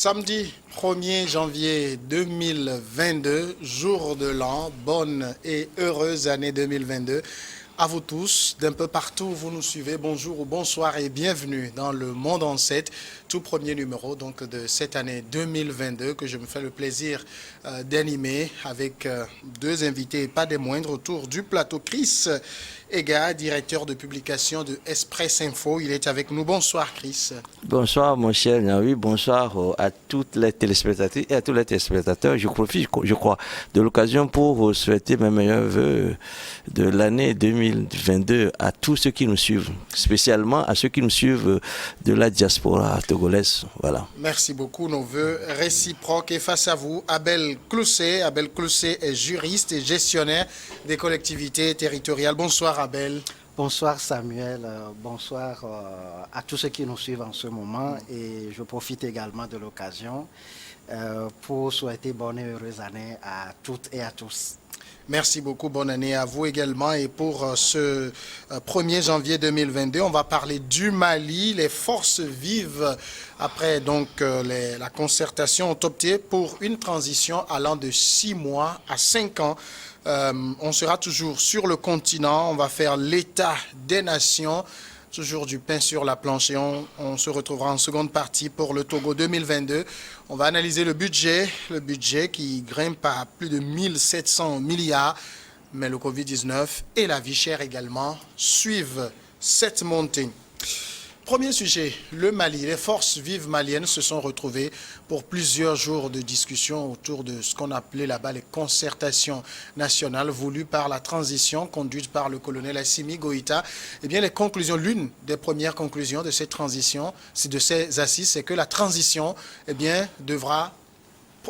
Samedi 1er janvier 2022, jour de l'an, bonne et heureuse année 2022. À vous tous, d'un peu partout où vous nous suivez, bonjour ou bonsoir et bienvenue dans le Monde en 7, tout premier numéro donc de cette année 2022 que je me fais le plaisir d'animer avec deux invités et pas des moindres autour du plateau. Chris Ega, directeur de publication de Express Info, il est avec nous. Bonsoir Chris. Bonsoir mon cher Naoui, bonsoir à toutes les téléspectateurs et à tous les téléspectateurs. Je profite, je crois, de l'occasion pour souhaiter mes meilleurs vœux de l'année 2022 à tous ceux qui nous suivent, spécialement à ceux qui nous suivent de la diaspora togolaise. Voilà. Merci beaucoup, nos vœux réciproques. Et face à vous, Abel Clousset. Abel Clousset est juriste et gestionnaire des collectivités territoriales. Bonsoir Abel. Bonsoir Samuel, bonsoir à tous ceux qui nous suivent en ce moment et je profite également de l'occasion pour souhaiter bonne et heureuse année à toutes et à tous. Merci beaucoup, bonne année à vous également. Et pour ce 1er janvier 2022, on va parler du Mali. Les forces vives, après donc la concertation, ont opté pour une transition allant de 6 mois à 5 ans. On sera toujours sur le continent, on va faire l'état des nations, toujours du pain sur la planche et on se retrouvera en seconde partie pour le Togo 2022. On va analyser le budget qui grimpe à plus de 1700 milliards, mais le Covid-19 et la vie chère également suivent cette montée. Premier sujet, le Mali. Les forces vives maliennes se sont retrouvées pour plusieurs jours de discussion autour de ce qu'on appelait là-bas les concertations nationales voulues par la transition conduite par le colonel Assimi Goïta. Eh bien, les conclusions, l'une des premières conclusions de cette transition, de ces assises, c'est que la transition, eh bien, devra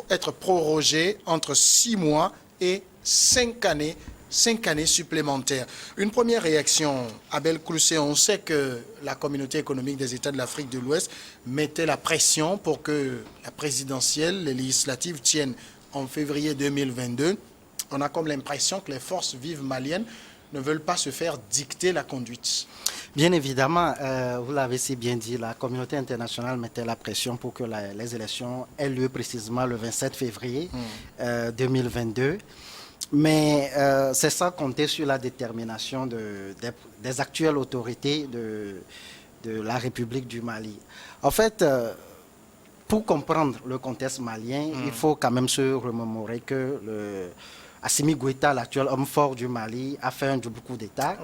être prorogée entre 6 mois et 5 années. 5 années supplémentaires. Une première réaction, Abel Clousset, on sait que la communauté économique des États de l'Afrique de l'Ouest mettait la pression pour que la présidentielle, les législatives tiennent en février 2022. On a comme l'impression que les forces vives maliennes ne veulent pas se faire dicter la conduite. Bien évidemment, vous l'avez si bien dit, la communauté internationale mettait la pression pour que les élections aient lieu précisément le 27 février 2022. Mais c'est sans compter sur la détermination des actuelles autorités de la République du Mali. En fait, pour comprendre le contexte malien, il faut quand même se remémorer que Assimi Goïta, l'actuel homme fort du Mali, a fait un double coup d'État,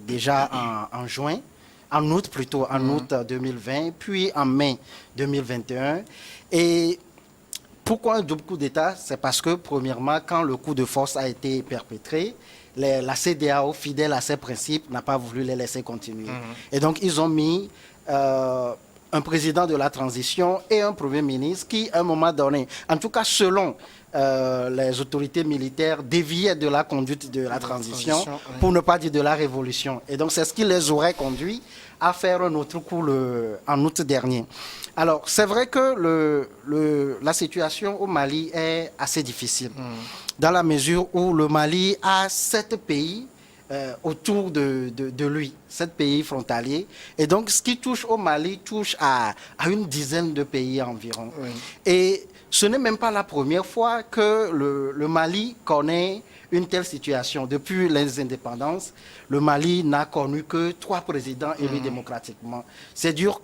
déjà en août 2020, puis en mai 2021. Et pourquoi un double coup d'État? C'est parce que, premièrement, quand le coup de force a été perpétré, la CEDEAO, fidèle à ses principes, n'a pas voulu les laisser continuer. Et donc, ils ont mis un président de la transition et un premier ministre qui, à un moment donné, en tout cas selon les autorités militaires, déviaient de la conduite de la transition, pour ne pas dire de la révolution. Et donc, c'est ce qui les aurait conduits à faire un autre coup en août dernier. Alors, c'est vrai que la situation au Mali est assez difficile, dans la mesure où le Mali a 7 pays autour de lui, 7 pays frontaliers. Et donc, ce qui touche au Mali touche à une dizaine de pays environ. Et ce n'est même pas la première fois que le Mali connaît une telle situation. Depuis les indépendances, le Mali n'a connu que 3 présidents élus démocratiquement. C'est dire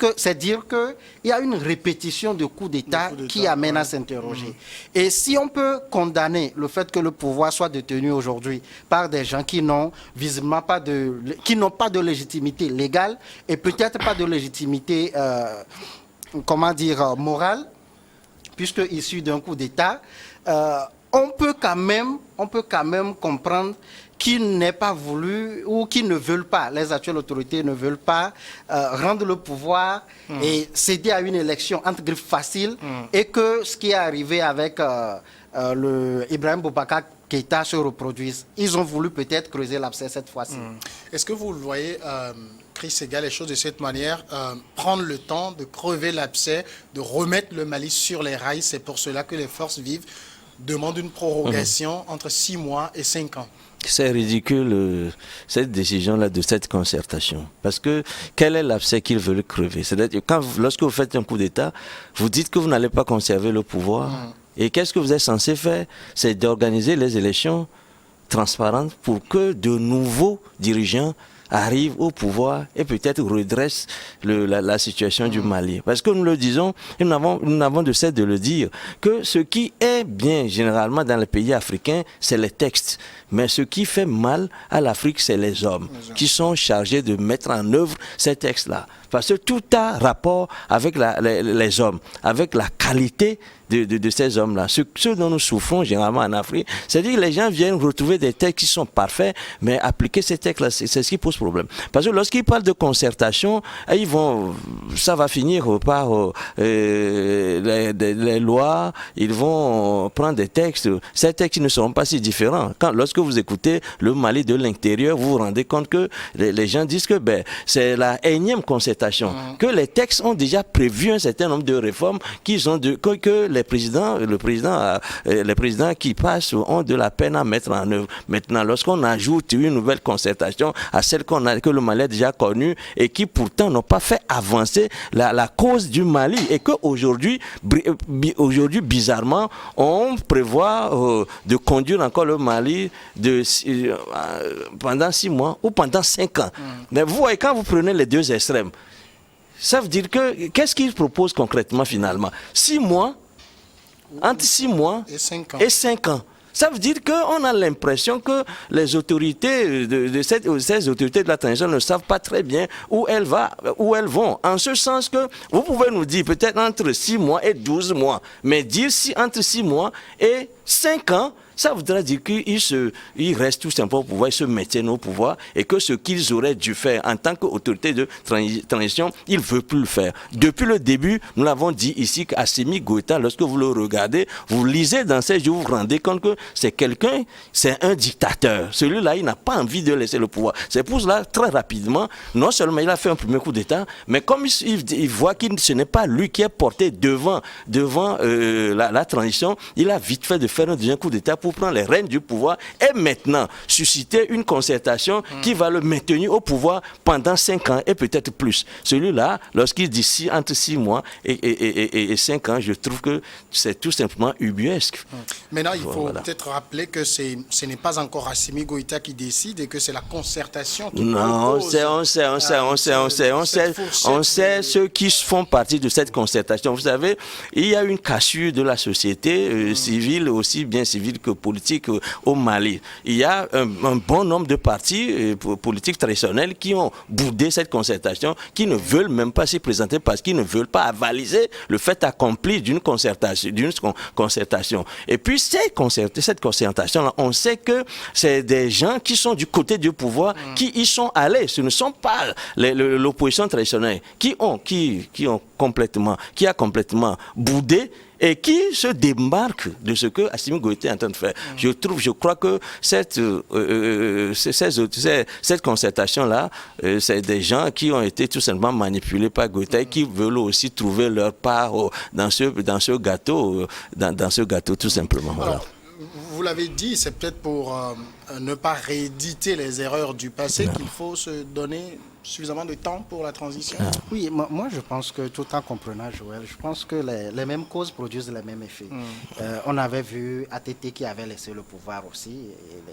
qu'il y a une répétition de coups d'État qui amène à s'interroger. Et si on peut condamner le fait que le pouvoir soit détenu aujourd'hui par des gens qui n'ont visiblement pas de légitimité légale et peut-être pas de légitimité, morale, puisque issu d'un coup d'État, on peut quand même comprendre qu'ils n'aient pas voulu ou qu'ils ne veulent pas, les actuelles autorités ne veulent pas rendre le pouvoir et céder à une élection entre griffes faciles et que ce qui est arrivé avec Ibrahim Boubacar Keïta se reproduise. Ils ont voulu peut-être creuser l'abcès cette fois-ci. Est-ce que vous le voyez, Chris Ega, les choses de cette manière, prendre le temps de crever l'abcès, de remettre le Mali sur les rails, c'est pour cela que les forces vives demande une prorogation entre 6 mois et 5 ans. C'est ridicule, cette décision-là de cette concertation. Parce que quel est l'abcès qu'ils veulent crever? C'est-à-dire, lorsque vous faites un coup d'État, vous dites que vous n'allez pas conserver le pouvoir. Et qu'est-ce que vous êtes censé faire? C'est d'organiser les élections transparentes pour que de nouveaux dirigeants arrivent au pouvoir et peut-être redressent la situation du Mali. Parce que nous le disons, et nous n'avons de cesse de le dire, que ce qui est bien généralement dans les pays africains, c'est les textes. Mais ce qui fait mal à l'Afrique, c'est les hommes qui sont chargés de mettre en œuvre ces textes-là. Parce que tout a rapport avec les hommes, avec la qualité de ces hommes-là. Ce dont nous souffrons généralement en Afrique, c'est-à-dire que les gens viennent retrouver des textes qui sont parfaits, mais appliquer ces textes-là, c'est ce qui pose problème. Parce que lorsqu'ils parlent de concertation, ça va finir par les lois, ils vont prendre des textes. Ces textes ne seront pas si différents. Lorsque vous écoutez le Mali de l'intérieur, vous vous rendez compte que les gens disent que c'est la énième concertation, que les textes ont déjà prévu un certain nombre de réformes que les présidents qui passent ont de la peine à mettre en œuvre. Maintenant, lorsqu'on ajoute une nouvelle concertation à celle que le Mali a déjà connue et qui pourtant n'ont pas fait avancer la cause du Mali, et qu'aujourd'hui, bizarrement, on prévoit de conduire encore le Mali pendant 6 mois ou pendant 5 ans. Mais vous voyez, quand vous prenez les deux extrêmes, ça veut dire que, qu'est-ce qu'ils proposent concrètement finalement? 6 mois, entre 6 mois et 5 ans. Ça veut dire qu'on a l'impression que les autorités ces autorités de la transition ne savent pas très bien où elles vont. En ce sens que vous pouvez nous dire peut-être entre 6 mois et 12 mois, mais dire entre 6 mois et 5 ans, ça voudrait dire qu'ils restent tout simplement au pouvoir, ils se maintiennent au pouvoir, et que ce qu'ils auraient dû faire en tant qu'autorité de transition, ils ne veulent plus le faire. Depuis le début, nous l'avons dit ici qu'Assimi Goïta, lorsque vous le regardez, vous lisez dans ses yeux, vous vous rendez compte que c'est un dictateur. Celui-là, il n'a pas envie de laisser le pouvoir. C'est pour cela, très rapidement, non seulement il a fait un premier coup d'État, mais comme il voit que ce n'est pas lui qui est porté devant la transition, il a vite fait de faire un deuxième coup d'État pour prendre les rênes du pouvoir et maintenant susciter une concertation qui va le maintenir au pouvoir pendant 5 ans et peut-être plus. Celui-là, lorsqu'il dit entre 6 mois et 5 ans, je trouve que c'est tout simplement ubuesque. Maintenant, il faut peut-être rappeler que ce n'est pas encore Assimi Goïta qui décide et que c'est la concertation qui propose. On sait ceux qui font partie de cette concertation. Vous savez, il y a une cassure de la société civile, aussi bien civile que politique au Mali. Il y a un bon nombre de partis politiques traditionnels qui ont boudé cette concertation, qui ne veulent même pas s'y présenter parce qu'ils ne veulent pas avaliser le fait accompli d'une concertation. Et puis cette concertation-là, on sait que c'est des gens qui sont du côté du pouvoir qui y sont allés. Ce ne sont pas l'opposition traditionnelle qui a complètement boudé et qui se démarque de ce que Assimi Goïta est en train de faire. Je crois que cette concertation-là, c'est des gens qui ont été tout simplement manipulés par Goïta et qui veulent aussi trouver leur part dans ce gâteau, tout simplement. Voilà. Alors, vous l'avez dit, c'est peut-être pour ne pas rééditer les erreurs du passé qu'il faut se donner suffisamment de temps pour la transition. Oui, moi je pense que tout en comprenant Joël, je pense que les mêmes causes produisent les mêmes effets. On avait vu ATT qui avait laissé le pouvoir aussi.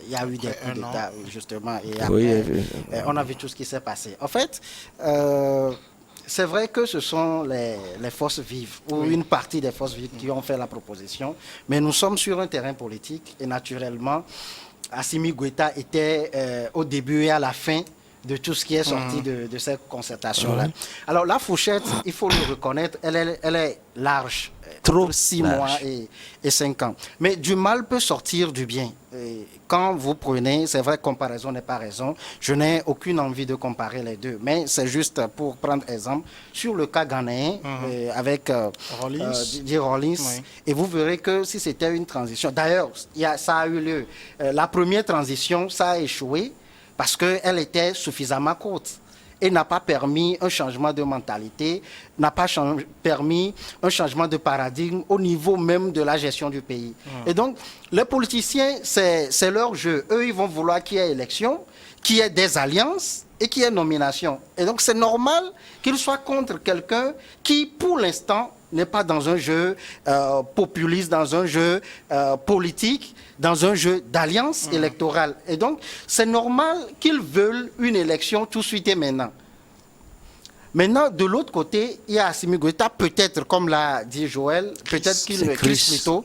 Il y a eu des coups d'État justement et après, on a vu tout ce qui s'est passé. En fait, c'est vrai que ce sont les forces vives ou une partie des forces vives qui ont fait la proposition, mais nous sommes sur un terrain politique et naturellement, Assimi Goïta était au début et à la fin de tout ce qui est sorti de cette concertation-là. Alors la fourchette, il faut le reconnaître, elle est large, trop 6 mois et 5 ans. Mais du mal peut sortir du bien. Et quand vous prenez, c'est vrai, comparaison n'est pas raison, je n'ai aucune envie de comparer les deux, mais c'est juste pour prendre exemple sur le cas ghanéen avec Didier Rawlings, et vous verrez que si c'était une transition, d'ailleurs, ça a eu lieu, la première transition, ça a échoué, parce qu'elle était suffisamment courte. et n'a pas permis un changement de mentalité, n'a pas permis un changement de paradigme au niveau même de la gestion du pays. Et donc, les politiciens, c'est leur jeu. Eux, ils vont vouloir qu'il y ait élection, qu'il y ait des alliances et qu'il y ait nomination. Et donc, c'est normal qu'ils soient contre quelqu'un qui, pour l'instant, n'est pas dans un jeu populiste, dans un jeu politique, dans un jeu d'alliance électorale. Et donc, c'est normal qu'ils veulent une élection tout de suite et maintenant. Maintenant, de l'autre côté, il y a Assimi Goïta, peut-être, comme l'a dit Joël, peut-être qu'il plutôt,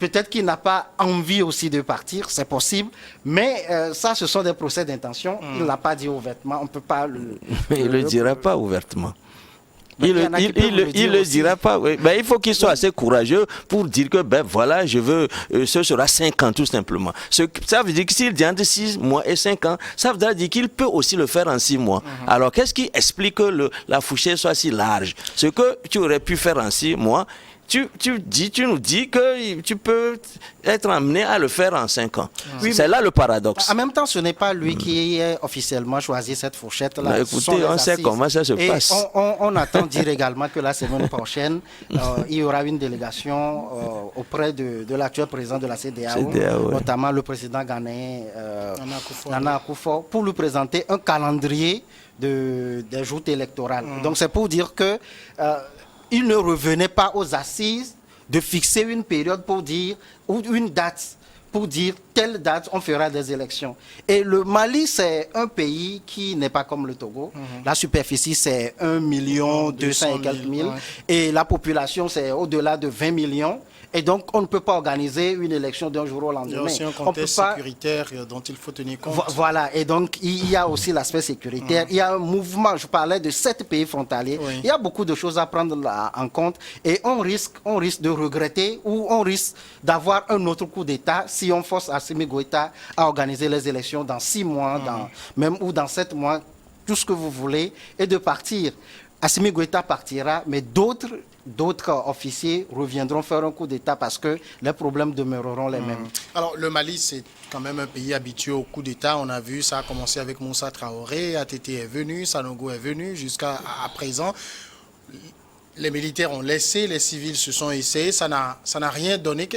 peut-être qu'il n'a pas envie aussi de partir, c'est possible, mais ça, ce sont des procès d'intention. Il ne l'a pas dit ouvertement, on ne peut pas le... Mais il ne le dira pas ouvertement. Il le dira pas. Oui. Ben, il faut qu'il soit assez courageux pour dire que ben voilà, je veux, ce sera 5 ans tout simplement. Ça veut dire que s'il dit entre 6 mois et 5 ans, ça veut dire qu'il peut aussi le faire en 6 mois. Alors qu'est-ce qui explique que la fourchette soit si large? Ce que tu aurais pu faire en 6 mois, tu nous dis que tu peux être amené à le faire en 5 ans. Oui, c'est là le paradoxe. En même temps, ce n'est pas lui qui a officiellement choisi cette fourchette-là. Bah, écoutez, on sait comment ça se passe. On attend dire également que la semaine prochaine, il y aura une délégation auprès de l'actuel président de la CEDEAO, notamment le président ghanéen Nana Akufo, pour lui présenter un calendrier des joutes électorales. Donc c'est pour dire que il ne revenait pas aux assises de fixer une période pour dire, ou une date, pour dire telle date on fera des élections. Et le Mali, c'est un pays qui n'est pas comme le Togo. La superficie, c'est 1,2 million. Et la population, c'est au-delà de 20 millions. Et donc, on ne peut pas organiser une élection d'un jour au lendemain. Il y a aussi un contexte sécuritaire dont il faut tenir compte. Voilà, et donc, il y a aussi l'aspect sécuritaire. Il y a un mouvement, je parlais de 7 pays frontaliers. Oui. Il y a beaucoup de choses à prendre en compte. Et on risque de regretter ou on risque d'avoir un autre coup d'État si on force Assimi Goïta à organiser les élections dans 6 mois, même ou dans 7 mois, tout ce que vous voulez, et de partir. Assimi Goïta partira, mais d'autres officiers reviendront faire un coup d'État parce que les problèmes demeureront les mêmes. Alors, le Mali, c'est quand même un pays habitué au coup d'État. On a vu, ça a commencé avec Moussa Traoré, ATT est venu, Sanogo est venu, jusqu'à présent. Les militaires ont laissé, les civils se sont essayés, ça n'a rien donné.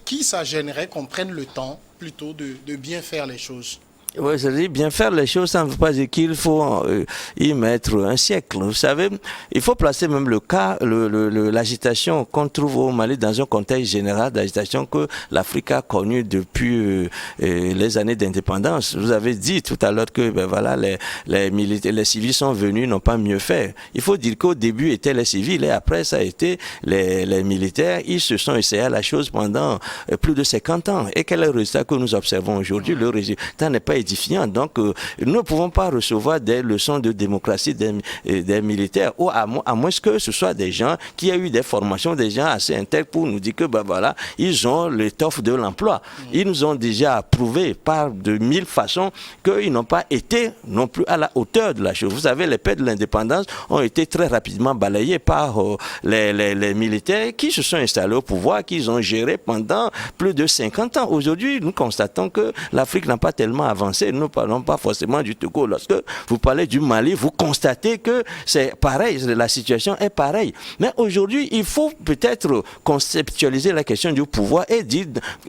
Qui ça gênerait qu'on prenne le temps plutôt de bien faire les choses? Oui, c'est-à-dire bien faire les choses, ça ne veut pas dire qu'il faut y mettre un siècle. Vous savez, il faut placer même le cas, l'agitation qu'on trouve au Mali dans un contexte général d'agitation que l'Afrique a connu depuis les années d'indépendance. Vous avez dit tout à l'heure que ben voilà, les militaires, les civils sont venus, n'ont pas mieux fait. Il faut dire qu'au début étaient les civils et après ça a été les militaires. Ils se sont essayés à la chose pendant plus de 50 ans. Et quel est le résultat que nous observons aujourd'hui? Le résultat n'est pas édifiant. Donc, nous ne pouvons pas recevoir des leçons de démocratie des militaires, ou à moins que ce soit des gens qui ont eu des formations, des gens assez intègres pour nous dire que, ben voilà, ils ont l'étoffe de l'emploi. Ils nous ont déjà prouvé par de 1000 façons qu'ils n'ont pas été non plus à la hauteur de la chose. Vous savez, les pères de l'indépendance ont été très rapidement balayés par les militaires qui se sont installés au pouvoir, qu'ils ont géré pendant plus de 50 ans. Aujourd'hui, nous constatons que l'Afrique n'a pas tellement avancé. Nous ne parlons pas forcément du Togo. Lorsque vous parlez du Mali, vous constatez que c'est pareil, la situation est pareille. Mais aujourd'hui, il faut peut-être conceptualiser la question du pouvoir et dire,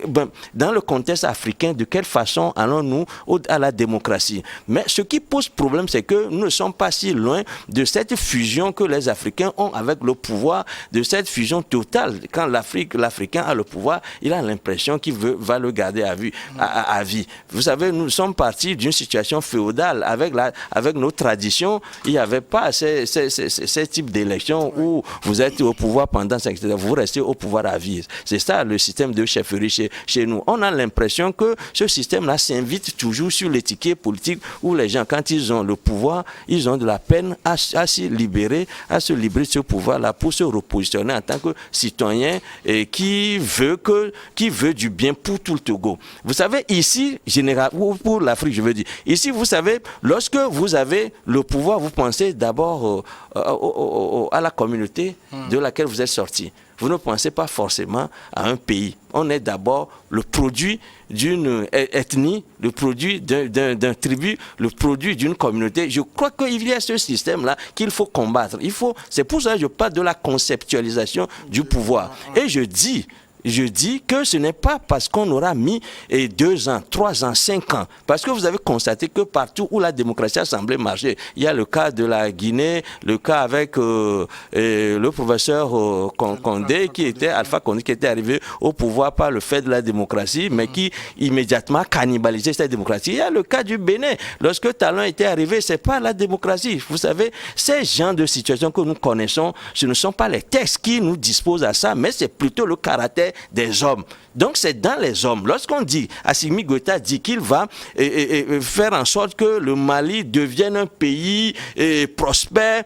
ben, dans le contexte africain, de quelle façon allons-nous à la démocratie. Mais ce qui pose problème, c'est que nous ne sommes pas si loin de cette fusion que les Africains ont avec le pouvoir, de cette fusion totale. Quand l'Africain a le pouvoir, il a l'impression qu'il va le garder à vie. Vous savez, nous sommes partis d'une situation féodale avec nos traditions. Il n'y avait pas ces types d'élections où vous êtes au pouvoir pendant 5 ans, vous restez au pouvoir à vie. C'est ça le système de chefferie chez nous. On a l'impression que ce système-là s'invite toujours sur l'étiquette politique où les gens, quand ils ont le pouvoir, ils ont de la peine à se libérer de ce pouvoir-là pour se repositionner en tant que citoyen qui veut du bien pour tout le Togo. Vous savez, ici, pour l'Afrique, je veux dire. Ici, vous savez, lorsque vous avez le pouvoir, vous pensez d'abord à la communauté de laquelle vous êtes sorti. Vous ne pensez pas forcément à un pays. On est d'abord le produit d'une ethnie, le produit d'un tribu, le produit d'une communauté. Je crois qu'il y a ce système-là qu'il faut combattre. C'est pour ça que je parle de la conceptualisation du pouvoir. Et je dis que ce n'est pas parce qu'on aura mis 2 ans, 3 ans, 5 ans. Parce que vous avez constaté que partout où la démocratie a semblé marcher, il y a le cas de la Guinée, le cas avec le professeur Condé, Alpha Condé, qui était arrivé au pouvoir par le fait de la démocratie, mais qui immédiatement cannibalisait cette démocratie. Il y a le cas du Bénin. Lorsque Talon était arrivé, c'est pas la démocratie. Vous savez, ces genres de situations que nous connaissons, ce ne sont pas les textes qui nous disposent à ça, mais c'est plutôt le caractère des hommes. Donc c'est dans les hommes. Lorsqu'on dit, Assimi Goïta dit qu'il va faire en sorte que le Mali devienne un pays prospère,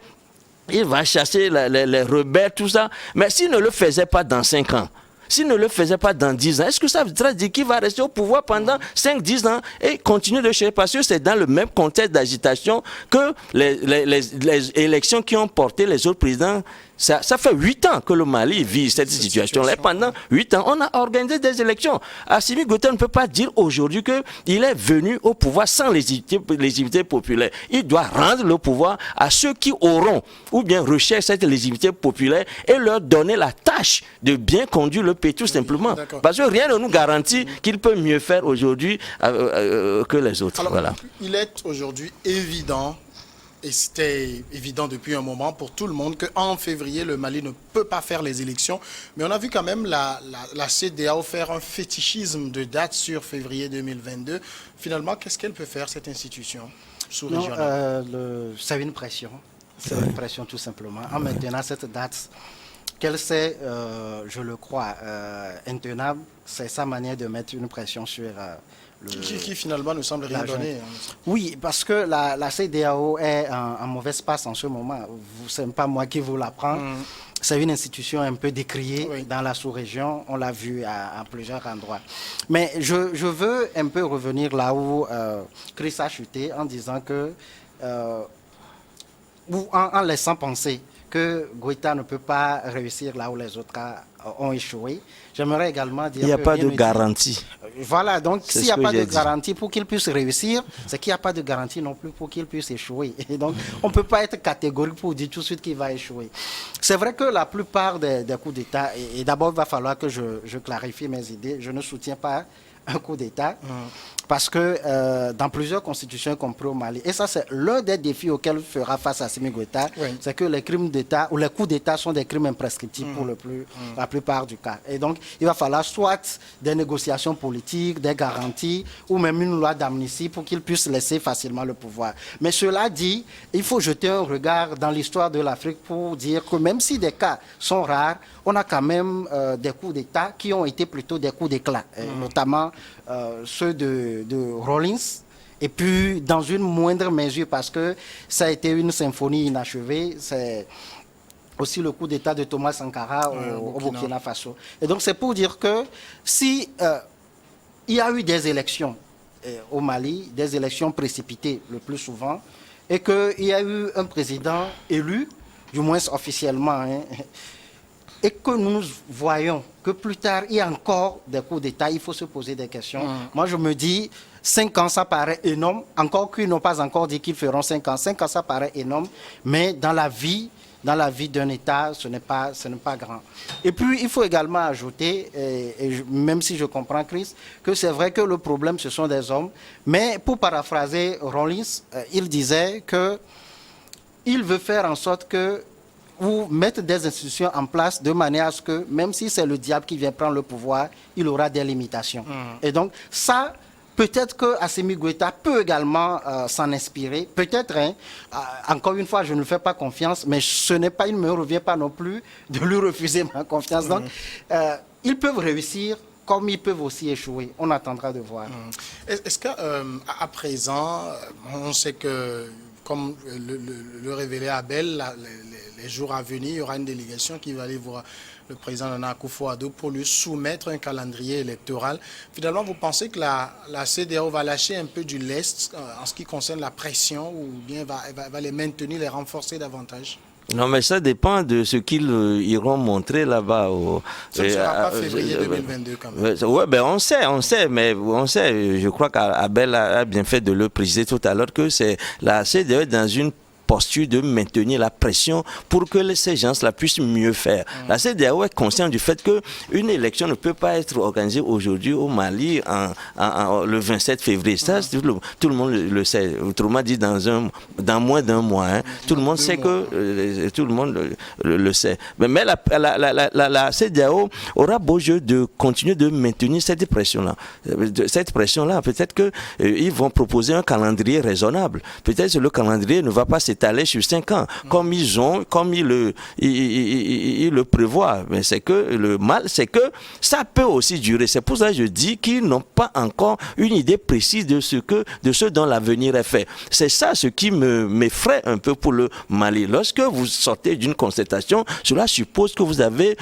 il va chasser les rebelles, tout ça. Mais s'il ne le faisait pas dans 5 ans, s'il ne le faisait pas dans 10 ans, est-ce que ça veut dire qu'il va rester au pouvoir pendant 5-10 ans et continuer de chercher? Parce que c'est dans le même contexte d'agitation que les élections qui ont porté les autres présidents. Ça fait 8 ans que le Mali vit cette situation-là. Pendant 8 ans, on a organisé des élections. Assimi Goïta ne peut pas dire aujourd'hui qu'il est venu au pouvoir sans légitimité populaire. Il doit rendre le pouvoir à ceux qui auront ou bien recherchent cette légitimité populaire et leur donner la tâche de bien conduire le pays, tout simplement. Parce que rien ne nous garantit qu'il peut mieux faire aujourd'hui que les autres. Alors, voilà. Il est aujourd'hui évident, et c'était évident depuis un moment pour tout le monde, qu'en février, le Mali ne peut pas faire les élections. Mais on a vu quand même la CEDEAO faire un fétichisme de date sur février 2022. Finalement, qu'est-ce qu'elle peut faire, cette institution sous-régionale? C'est une pression. C'est une pression, tout simplement. En maintenant cette date, qu'elle sait, je le crois, intenable, c'est sa manière de mettre une pression sur... Qui finalement ne semble rien donner. Oui, parce que la CEDEAO est en mauvaise passe en ce moment. Ce n'est pas moi qui vous l'apprends. C'est une institution un peu décriée dans la sous-région. On l'a vu à plusieurs endroits. Mais je veux un peu revenir là où Chris a chuté en disant que... ou en laissant penser que Goïta ne peut pas réussir là où les autres ont échoué. J'aimerais également dire... Il n'y a pas de garantie. Voilà, donc s'il n'y a pas de garantie pour qu'il puisse réussir, c'est qu'il n'y a pas de garantie non plus pour qu'il puisse échouer. Et donc, on ne peut pas être catégorique pour dire tout de suite qu'il va échouer. C'est vrai que la plupart des coups d'État, et d'abord, il va falloir que je clarifie mes idées, je ne soutiens pas un coup d'État, parce que dans plusieurs constitutions, y compris au Mali, et ça c'est l'un des défis auxquels fera face Assimi Goïta, c'est que les crimes d'État ou les coups d'État sont des crimes imprescriptibles pour la plupart du cas. Et donc il va falloir soit des négociations politiques, des garanties, ou même une loi d'amnistie pour qu'ils puissent laisser facilement le pouvoir. Mais cela dit, il faut jeter un regard dans l'histoire de l'Afrique pour dire que même si des cas sont rares, on a quand même des coups d'État qui ont été plutôt des coups d'éclat, notamment ceux de Rawlings, et puis dans une moindre mesure, parce que ça a été une symphonie inachevée, c'est aussi le coup d'État de Thomas Sankara au Burkina Faso. Et donc c'est pour dire que si il y a eu des élections au Mali, des élections précipitées le plus souvent, et qu'il y a eu un président élu, du moins officiellement, et que nous voyons que plus tard, il y a encore des coups d'État, il faut se poser des questions. Moi, je me dis, 5 ans, ça paraît énorme, encore qu'ils n'ont pas encore dit qu'ils feront 5 ans. 5 ans, ça paraît énorme, mais dans la vie d'un État, ce n'est pas grand. Et puis, il faut également ajouter, même si je comprends Chris, que c'est vrai que le problème, ce sont des hommes, mais pour paraphraser Rawlings, il disait qu'il veut faire en sorte que ou mettre des institutions en place de manière à ce que, même si c'est le diable qui vient prendre le pouvoir, il aura des limitations. Et donc, ça, peut-être que Assimi Goïta peut également s'en inspirer. Peut-être, encore une fois, je ne fais pas confiance, mais il ne me revient pas non plus de lui refuser ma confiance. Donc, ils peuvent réussir comme ils peuvent aussi échouer. On attendra de voir. Est-ce qu'à présent, on sait que comme le révélait Abel, les jours à venir, il y aura une délégation qui va aller voir le président Nana Akufo-Addo pour lui soumettre un calendrier électoral. Finalement, vous pensez que la CEDEAO va lâcher un peu du lest en ce qui concerne la pression ou bien va les maintenir, les renforcer davantage? Non, mais ça dépend de ce qu'ils iront montrer là-bas. Ça ne sera pas février 2022 quand même. Oui, ben on sait, mais on sait. Je crois qu'Abel a bien fait de le préciser tout à l'heure que c'est la CEDEAO dans une posture de maintenir la pression pour que ces gens-là puissent mieux faire. La CEDEAO est consciente du fait qu'une élection ne peut pas être organisée aujourd'hui au Mali le 27 février. Ça, tout le monde le sait. Autrement dit, dans moins d'un mois. Hein. Tout le monde sait que... tout le monde le sait. Mais la CEDEAO aura beau jeu de continuer de maintenir cette pression-là. Cette pression-là, peut-être qu'ils vont proposer un calendrier raisonnable. Peut-être que le calendrier ne va pas s'étaler sur 5 ans, comme ils le prévoient. Mais c'est que le mal, c'est que ça peut aussi durer. C'est pour ça que je dis qu'ils n'ont pas encore une idée précise de ce dont l'avenir est fait. C'est ça ce qui m'effraie un peu pour le Mali. Lorsque vous sortez d'une concertation, cela suppose que vous avez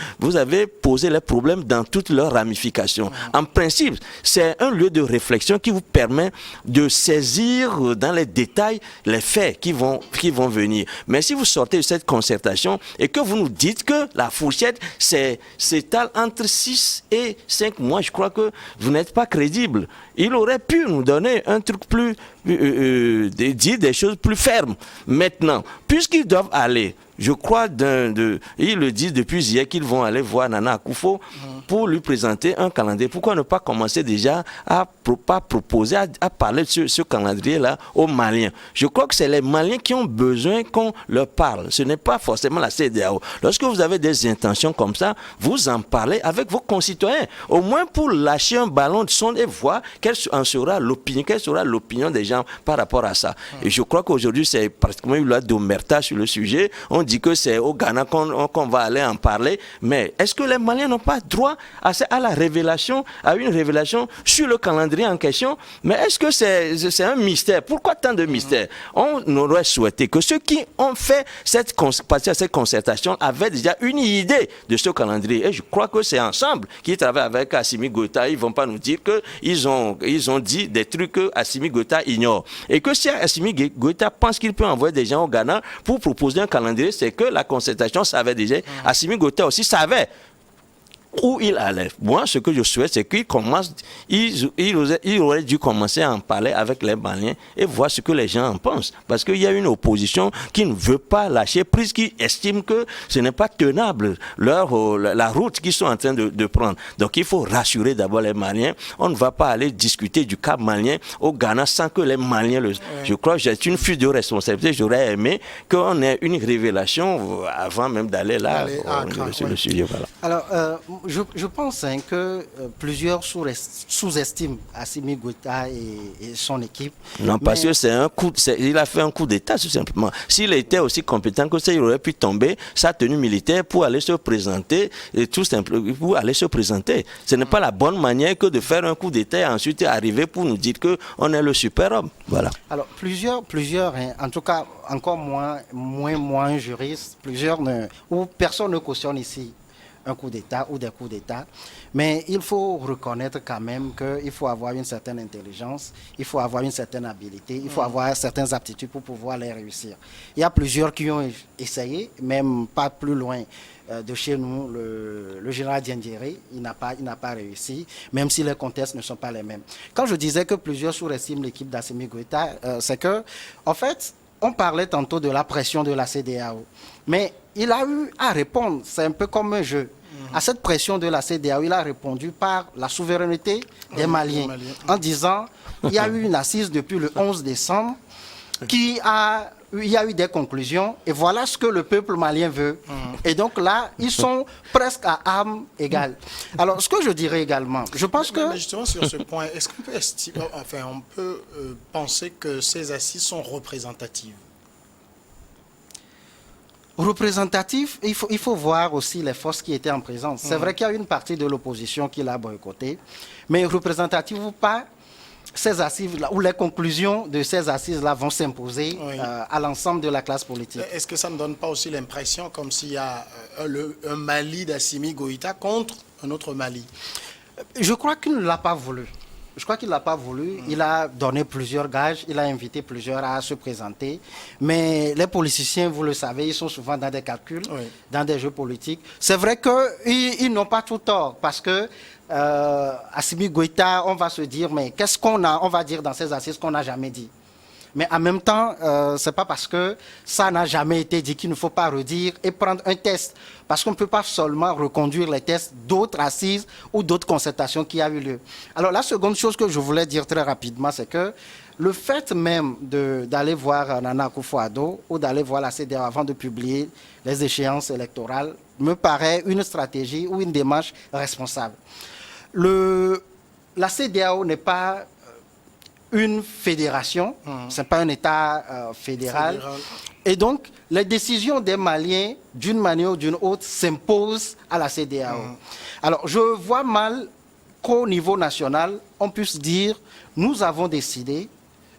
posé les problèmes dans toutes leurs ramifications. En principe, c'est un lieu de réflexion qui vous permet de saisir dans les détails les faits qui vont venir. Mais si vous sortez de cette concertation et que vous nous dites que la fourchette s'étale entre 6 et 5 mois, je crois que vous n'êtes pas crédible. Il aurait pu nous donner un truc plus... dire des choses plus fermes. Maintenant, puisqu'ils doivent aller, je crois, ils le disent depuis hier qu'ils vont aller voir Nana Akufo pour lui présenter un calendrier. Pourquoi ne pas commencer déjà à proposer, à parler de ce calendrier-là aux Maliens? Je crois que c'est les Maliens qui ont besoin qu'on leur parle. Ce n'est pas forcément la CEDEAO. Lorsque vous avez des intentions comme ça, vous en parlez avec vos concitoyens. Au moins pour lâcher un ballon de sonde et voir quelle sera l'opinion des gens par rapport à ça. Et je crois qu'aujourd'hui, c'est pratiquement une loi d'omerta sur le sujet. On dit que c'est au Ghana qu'on va aller en parler. Mais est-ce que les Maliens n'ont pas droit à la révélation, à une révélation sur le calendrier en question? Mais est-ce que c'est un mystère? Pourquoi tant de mystères? On aurait souhaité que ceux qui ont fait cette concertation avaient déjà une idée de ce calendrier. Et je crois que c'est ensemble qu'ils travaillent avec Assimi Goïta. Ils ne vont pas nous dire qu'ils ont dit des trucs que Assimi Goïta ignore. Et que si Assimi Goïta pense qu'il peut envoyer des gens au Ghana pour proposer un calendrier, c'est que la concertation savait déjà. Assimi Goïta aussi savait où il allait. Moi, ce que je souhaite, c'est qu'il commence, il aurait dû commencer à en parler avec les Maliens et voir ce que les gens en pensent. Parce qu'il y a une opposition qui ne veut pas lâcher prise, qui estime que ce n'est pas tenable la route qu'ils sont en train de prendre. Donc, il faut rassurer d'abord les Maliens. On ne va pas aller discuter du cas malien au Ghana sans que les Maliens le... Je crois que c'est une fuite de responsabilité. J'aurais aimé qu'on ait une révélation avant même d'aller là sur le sujet. Voilà. Alors, je pense que plusieurs sous-estiment Assimi Goïta et son équipe. Non, parce que il a fait un coup d'État, tout simplement. S'il était aussi compétent que ça, il aurait pu tomber sa tenue militaire pour aller se présenter, tout simplement, pour aller se présenter. Ce n'est pas la bonne manière que de faire un coup d'État et ensuite arriver pour nous dire qu'on est le super-homme. Voilà. Alors, plusieurs, hein, en tout cas, encore moins juristes, ou personne ne cautionne ici un coup d'État ou des coups d'État, mais il faut reconnaître quand même qu'il faut avoir une certaine intelligence, il faut avoir une certaine habilité, il faut avoir certaines aptitudes pour pouvoir les réussir. Il y a plusieurs qui ont essayé, même pas plus loin de chez nous, le général Diendéré, il n'a pas réussi, même si les contextes ne sont pas les mêmes. Quand je disais que plusieurs sous-estiment l'équipe d'Assimi Goïta, c'est que, en fait, on parlait tantôt de la pression de la CEDEAO, mais il a eu à répondre, c'est un peu comme un jeu. À cette pression de la CEDEAO, il a répondu par la souveraineté des Maliens, en disant il y a eu une assise depuis le 11 décembre, il y a eu des conclusions, et voilà ce que le peuple malien veut. Et donc là, ils sont presque à armes égales. Alors, ce que je dirais également, je pense que... Mais justement, sur ce point, est-ce qu'on peut penser que ces assises sont représentatives? Représentatif, il faut voir aussi les forces qui étaient en présence. C'est vrai qu'il y a une partie de l'opposition qui l'a boycotté, mais représentatif ou pas, ces assises-là, où les conclusions de ces assises-là vont s'imposer à l'ensemble de la classe politique. Est-ce que ça ne donne pas aussi l'impression comme s'il y a un Mali d'Assimi Goïta contre un autre Mali? Je crois qu'il ne l'a pas voulu. Je crois qu'il ne l'a pas voulu. Il a donné plusieurs gages, il a invité plusieurs à se présenter. Mais les politiciens, vous le savez, ils sont souvent dans des calculs, dans des jeux politiques. C'est vrai qu'ils n'ont pas tout tort parce que Assimi Goïta, on va se dire, mais qu'est-ce qu'on a, on va dire dans ces assises qu'on n'a jamais dit. Mais en même temps, ce n'est pas parce que ça n'a jamais été dit qu'il ne faut pas redire et prendre un test. Parce qu'on ne peut pas seulement reconduire les tests d'autres assises ou d'autres concertations qui ont eu lieu. Alors la seconde chose que je voulais dire très rapidement, c'est que le fait même d'aller voir Nana Akufo-Addo ou d'aller voir la CEDEAO avant de publier les échéances électorales me paraît une stratégie ou une démarche responsable. La CEDEAO n'est pas une fédération, ce n'est pas un État fédéral. Et donc, les décisions des Maliens, d'une manière ou d'une autre, s'imposent à la CEDEAO. Alors, je vois mal qu'au niveau national, on puisse dire, nous avons décidé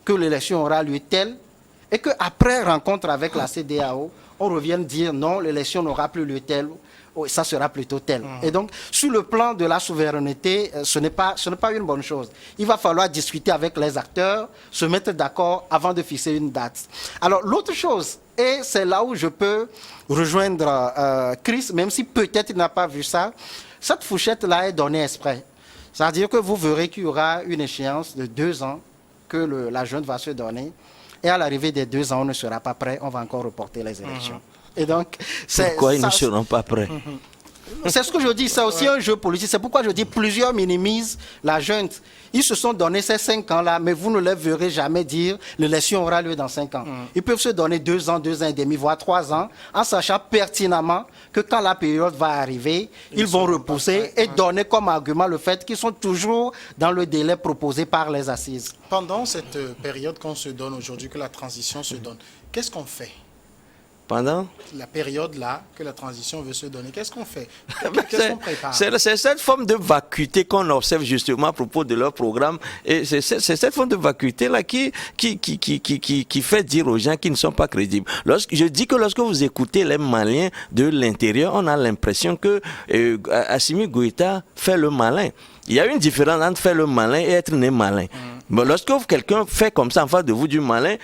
que l'élection aura lieu telle, et qu'après rencontre avec la CEDEAO, on revienne dire, non, l'élection n'aura plus lieu telle, ça sera plutôt tel. Et donc, sur le plan de la souveraineté, ce n'est pas une bonne chose. Il va falloir discuter avec les acteurs, se mettre d'accord avant de fixer une date. Alors, l'autre chose, et c'est là où je peux rejoindre Chris, même si peut-être il n'a pas vu ça, cette fourchette-là est donnée exprès. C'est-à-dire que vous verrez qu'il y aura une échéance de 2 ans que la junte va se donner, et à l'arrivée des 2 ans, on ne sera pas prêt, on va encore reporter les élections. Et donc, pourquoi ils ne seront pas prêts? C'est ce que je dis, c'est aussi un jeu politique. C'est pourquoi je dis plusieurs minimisent la junte. Ils se sont donné ces 5 ans-là, mais vous ne les verrez jamais dire l'élection aura lieu dans 5 ans. Ils peuvent se donner 2 ans, 2 ans et demi, voire 3 ans, en sachant pertinemment que quand la période va arriver, ils vont repousser et donner comme argument le fait qu'ils sont toujours dans le délai proposé par les assises. Pendant cette période qu'on se donne aujourd'hui, que la transition se donne, qu'est-ce qu'on fait? Pendant la période là que la transition veut se donner, qu'est-ce qu'on fait? Qu'est-ce qu'on prépare? C'est cette forme de vacuité qu'on observe justement à propos de leur programme, et c'est cette forme de vacuité là qui fait dire aux gens qu'ils ne sont pas crédibles. Je dis que lorsque vous écoutez les Maliens de l'intérieur, on a l'impression que Assimi Goïta fait le malin. Il y a une différence entre faire le malin et être né malin. Mais lorsque quelqu'un fait comme ça en face de vous du malin,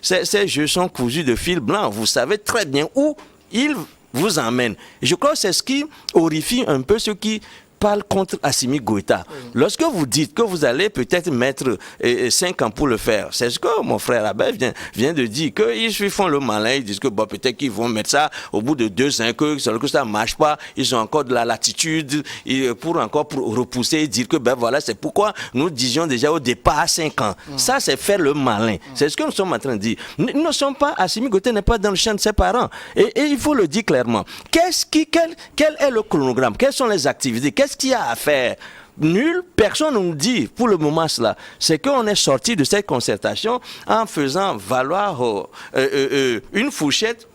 ces jeux sont cousus de fil blanc. Vous savez très bien où il vous emmène. Et je crois que c'est ce qui horrifie un peu ceux qui parle contre Assimi Goïta. Lorsque vous dites que vous allez peut-être mettre 5 ans pour le faire, c'est ce que mon frère Abel vient de dire, qu'ils font le malin, ils disent que bon, peut-être qu'ils vont mettre ça au bout de 2 ans, que ça ne marche pas, ils ont encore de la latitude pour repousser et dire que ben voilà, c'est pourquoi nous disions déjà au départ 5 ans. Ça, c'est faire le malin. C'est ce que nous sommes en train de dire. Nous ne sommes pas, Assimi Goïta n'est pas dans le champ de ses parents. Et il faut le dire clairement. Quel est le chronogramme? Quelles sont les activités? Qu'est-ce qu'il y a à faire? Nul, personne ne nous dit pour le moment cela. C'est qu'on est sorti de cette concertation en faisant valoir une fourchette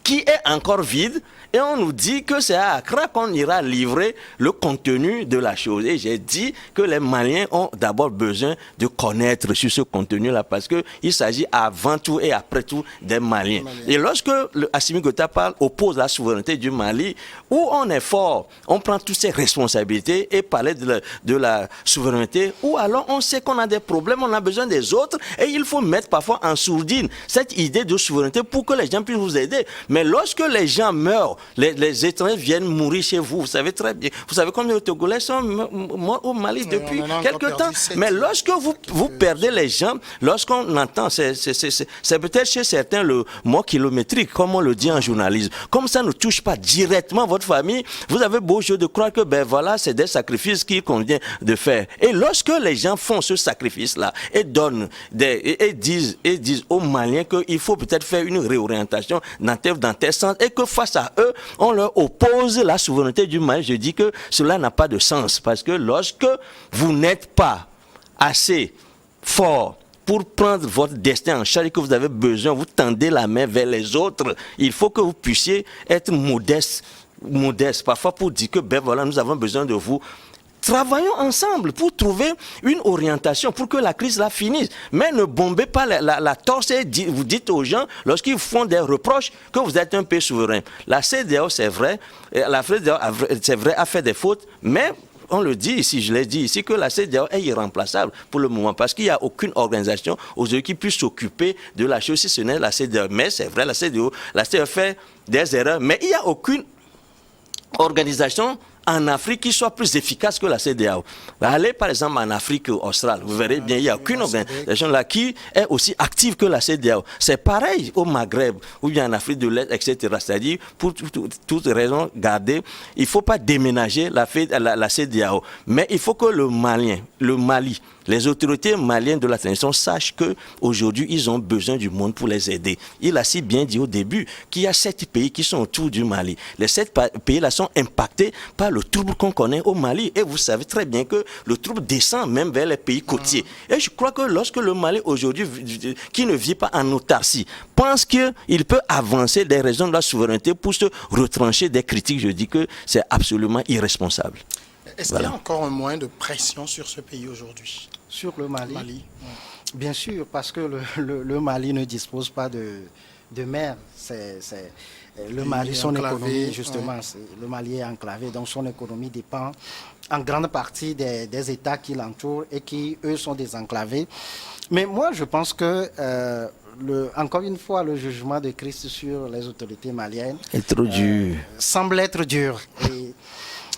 qui est encore vide, et on nous dit que c'est à Accra qu'on ira livrer le contenu de la chose. Et j'ai dit que les Maliens ont d'abord besoin de connaître sur ce contenu-là, parce qu'il s'agit avant tout et après tout des Maliens. Et lorsque Assimi Goïta oppose la souveraineté du Mali, où on est fort, on prend toutes ses responsabilités et parler de la souveraineté, ou alors on sait qu'on a des problèmes, on a besoin des autres, et il faut mettre parfois en sourdine cette idée de souveraineté pour que les gens puissent vous aider. Mais lorsque les gens meurent, les étrangers viennent mourir chez vous. Vous savez très bien. Vous savez combien de Togolais sont morts au Mali depuis quelque temps. Mais lorsque vous perdez les gens, lorsqu'on entend, c'est peut-être chez certains le mot kilométrique, comme on le dit en journalisme. Comme ça ne touche pas directement votre famille, vous avez beau jeu de croire que ben voilà, c'est des sacrifices qu'il convient de faire. Et lorsque les gens font ce sacrifice-là et donnent et disent aux Maliens qu'il faut peut-être faire une réorientation dans tel sens, et que face à eux, on leur oppose la souveraineté du Mali, je dis que cela n'a pas de sens. Parce que lorsque vous n'êtes pas assez fort pour prendre votre destin en charge et que vous avez besoin, vous tendez la main vers les autres, il faut que vous puissiez être modeste parfois pour dire que ben voilà, nous avons besoin de vous. Travaillons ensemble pour trouver une orientation, pour que la crise là finisse. Mais ne bombez pas la torse et vous dites aux gens, lorsqu'ils font des reproches, que vous êtes un pays souverain. La CEDEAO, c'est vrai, la CEDEAO, c'est vrai, a fait des fautes, mais on le dit ici, je l'ai dit ici, que la CEDEAO est irremplaçable pour le moment, parce qu'il n'y a aucune organisation aujourd'hui qui puisse s'occuper de la chose, si ce n'est la CEDEAO. Mais c'est vrai, la CEDEAO fait des erreurs, mais il n'y a aucune organisation en Afrique qui soit plus efficace que la CEDEAO. Allez par exemple en Afrique australe, vous verrez bien, il n'y a aucune organisation là qui est aussi active que la CEDEAO. C'est pareil au Maghreb, ou bien en Afrique de l'Est, etc. C'est-à-dire, pour toutes raisons gardées, il ne faut pas déménager la CEDEAO. Mais il faut que le Mali, les autorités maliennes de la transition sachent qu'aujourd'hui, ils ont besoin du monde pour les aider. Il a si bien dit au début qu'il y a 7 pays qui sont autour du Mali. Les 7 pays-là sont impactés par le trouble qu'on connaît au Mali. Et vous savez très bien que le trouble descend même vers les pays côtiers. Et je crois que lorsque le Mali aujourd'hui, qui ne vit pas en autarcie, pense qu'il peut avancer des raisons de la souveraineté pour se retrancher des critiques, je dis que c'est absolument irresponsable. Est-ce qu'il y a encore un moyen de pression sur ce pays aujourd'hui? Sur le Mali, Ouais. Bien sûr, parce que le Mali ne dispose pas de mer. Le Mali, son économie, justement, le Mali est enclavé, donc son économie dépend en grande partie des États qui l'entourent et qui, eux, sont désenclavés. Mais moi, je pense que, encore une fois, le jugement de Christ sur les autorités maliennes est trop dur. Semble être dur. Et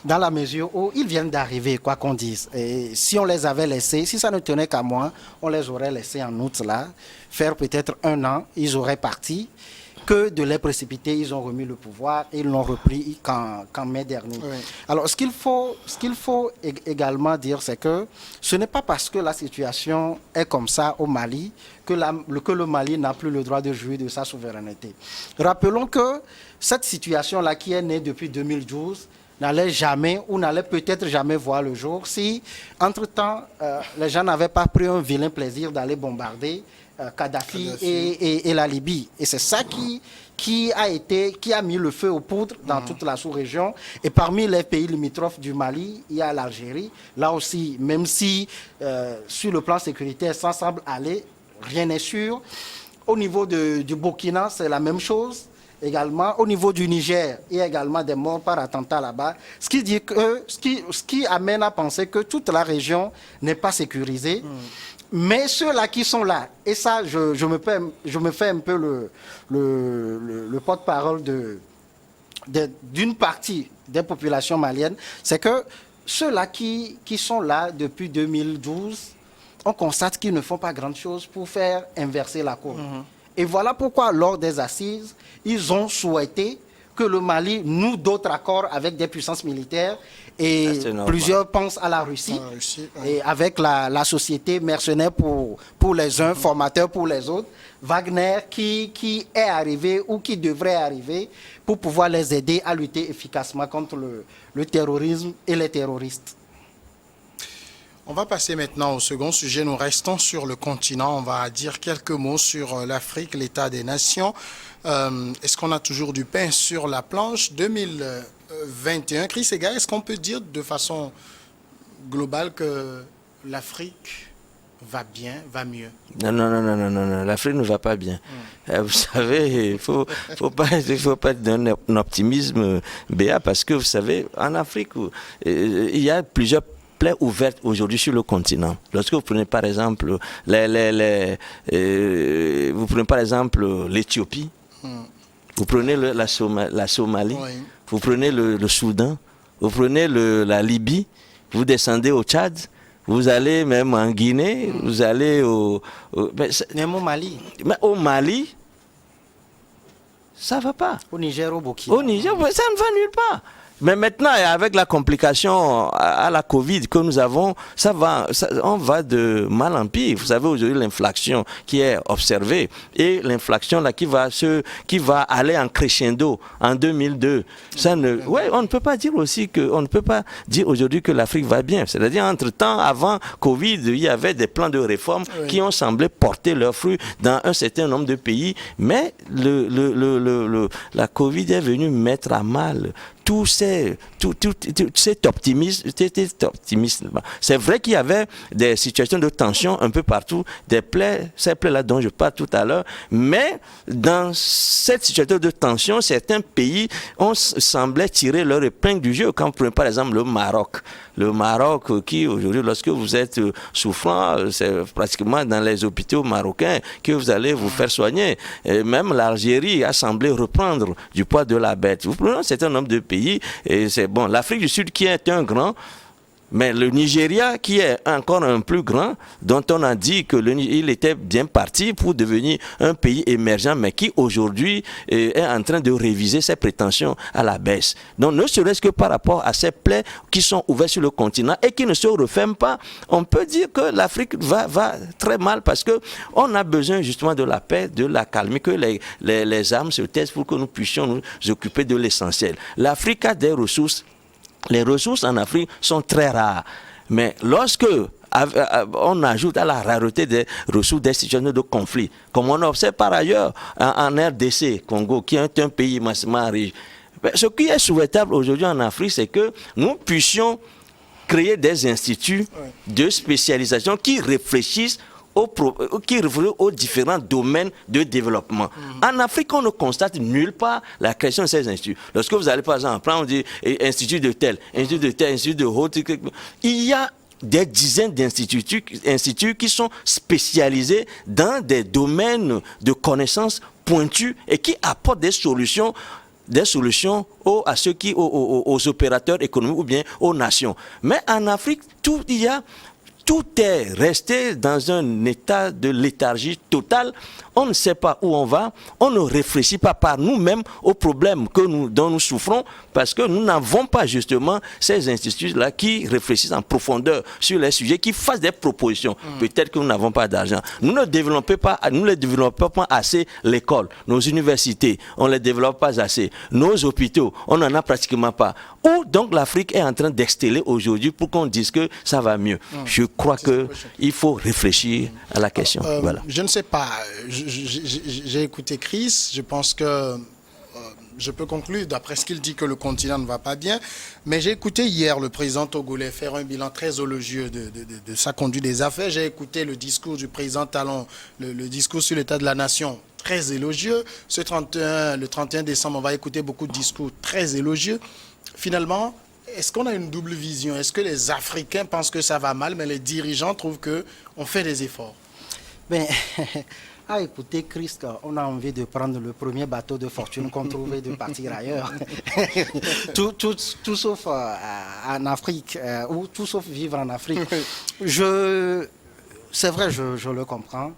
dans la mesure où ils viennent d'arriver, quoi qu'on dise. Et si on les avait laissés, si ça ne tenait qu'à moi, on les aurait laissés en août là, faire peut-être 1 an, ils auraient parti. Que de les précipiter, ils ont remis le pouvoir et ils l'ont repris qu'en mai dernier. Oui. Alors, ce qu'il faut également dire, c'est que ce n'est pas parce que la situation est comme ça au Mali que le Mali n'a plus le droit de jouir de sa souveraineté. Rappelons que cette situation-là qui est née depuis 2012 n'allait jamais ou n'allait peut-être jamais voir le jour si, entre-temps, les gens n'avaient pas pris un vilain plaisir d'aller bombarder Kadhafi et la Libye. Et c'est ça qui a mis le feu aux poudres dans toute la sous-région. Et parmi les pays limitrophes du Mali, il y a l'Algérie. Là aussi, même si sur le plan sécuritaire, ça semble aller, rien n'est sûr. Au niveau du Burkina, c'est la même chose. Également, au niveau du Niger, il y a également des morts par attentat là-bas. Ce qui amène à penser que toute la région n'est pas sécurisée. Mais ceux-là qui sont là, et ça, je me fais un peu le porte-parole d'une partie des populations maliennes, c'est que ceux-là qui sont là depuis 2012, on constate qu'ils ne font pas grand-chose pour faire inverser la courbe. Et voilà pourquoi, lors des assises, ils ont souhaité que le Mali noue d'autres accords avec des puissances militaires. Et plusieurs pensent à la Russie, et avec la société mercenaire pour les uns, formateur pour les autres. Wagner qui est arrivé ou qui devrait arriver pour pouvoir les aider à lutter efficacement contre le terrorisme et les terroristes. On va passer maintenant au second sujet. Nous restons sur le continent. On va dire quelques mots sur l'Afrique, l'état des nations. Est-ce qu'on a toujours du pain sur la planche? 2021, Chris Ega, est-ce qu'on peut dire de façon globale que l'Afrique va bien, va mieux? Non, l'Afrique ne va pas bien. Vous savez, il faut pas être d'un optimisme béat, parce que vous savez, en Afrique, il y a plusieurs plaies ouvertes aujourd'hui sur le continent. Lorsque vous prenez par exemple l'Éthiopie, vous prenez la Somalie, oui. Vous prenez le Soudan, vous prenez la Libye, vous descendez au Tchad, vous allez même en Guinée, vous allez même au Mali. Mais au Mali, ça ne va pas. Au Niger, au Burkina. Au Niger, ça ne va nulle part. Mais maintenant, avec la complication à la Covid que nous avons, on va de mal en pire. Vous savez, aujourd'hui, l'inflation qui est observée et l'inflation là qui va aller en crescendo en 2002. On ne peut pas dire aujourd'hui que l'Afrique va bien. C'est-à-dire, entre-temps, avant Covid, il y avait des plans de réforme qui ont semblé porter leurs fruits dans un certain nombre de pays. Mais la Covid est venue mettre à mal cet optimisme, c'est vrai qu'il y avait des situations de tension un peu partout, ces plaies-là dont je parle tout à l'heure, mais dans cette situation de tension, certains pays semblait tirer leur épingle du jeu. Quand vous prenez par exemple le Maroc. Le Maroc qui aujourd'hui, lorsque vous êtes souffrant, c'est pratiquement dans les hôpitaux marocains que vous allez vous faire soigner. Et même l'Algérie a semblé reprendre du poids de la bête. Vous prenez un certain nombre de pays, et c'est bon. L'Afrique du Sud qui est un grand, mais le Nigeria, qui est encore un plus grand, dont on a dit qu'il était bien parti pour devenir un pays émergent, mais qui aujourd'hui est en train de réviser ses prétentions à la baisse. Donc, ne serait-ce que par rapport à ces plaies qui sont ouvertes sur le continent et qui ne se referment pas, on peut dire que l'Afrique va très mal parce qu'on a besoin justement de la paix, de la calme, que les armes se taisent pour que nous puissions nous occuper de l'essentiel. L'Afrique a des ressources. Les ressources en Afrique sont très rares. Mais lorsque on ajoute à la rareté des ressources des situations de conflit, comme on observe par ailleurs en RDC, Congo, qui est un pays massivement riche, ce qui est souhaitable aujourd'hui en Afrique, c'est que nous puissions créer des instituts de spécialisation qui réfléchissent aux différents domaines de développement. En Afrique, on ne constate nulle part la création de ces instituts. Lorsque vous allez par exemple prendre, on dit institut de tel, institut de haute, il y a des dizaines d'instituts qui sont spécialisés dans des domaines de connaissances pointues et qui apportent des solutions aux opérateurs économiques ou bien aux nations. Mais en Afrique, tout est resté dans un état de léthargie totale. On ne sait pas où on va, on ne réfléchit pas par nous-mêmes aux problèmes dont nous souffrons parce que nous n'avons pas justement ces instituts-là qui réfléchissent en profondeur sur les sujets, qui fassent des propositions. Peut-être que nous n'avons pas d'argent. Nous ne développons pas assez l'école, nos universités, on ne les développe pas assez. Nos hôpitaux, on n'en a pratiquement pas. Où donc l'Afrique est en train d'exceller aujourd'hui pour qu'on dise que ça va mieux. Je crois qu'il faut réfléchir à la question. Voilà. Je ne sais pas. J'ai écouté Chris. Je pense que je peux conclure d'après ce qu'il dit que le continent ne va pas bien. Mais j'ai écouté hier le président togolais faire un bilan très élogieux de sa conduite des affaires. J'ai écouté le discours du président Talon, le discours sur l'état de la nation, très élogieux. Le 31 décembre, on va écouter beaucoup de discours très élogieux. Finalement, est-ce qu'on a une double vision? Est-ce que les Africains pensent que ça va mal, mais les dirigeants trouvent qu'on fait des efforts? Ben, à écouter Christ, on a envie de prendre le premier bateau de fortune qu'on trouve et de partir ailleurs. tout sauf en Afrique, ou tout sauf vivre en Afrique. C'est vrai, je le comprends.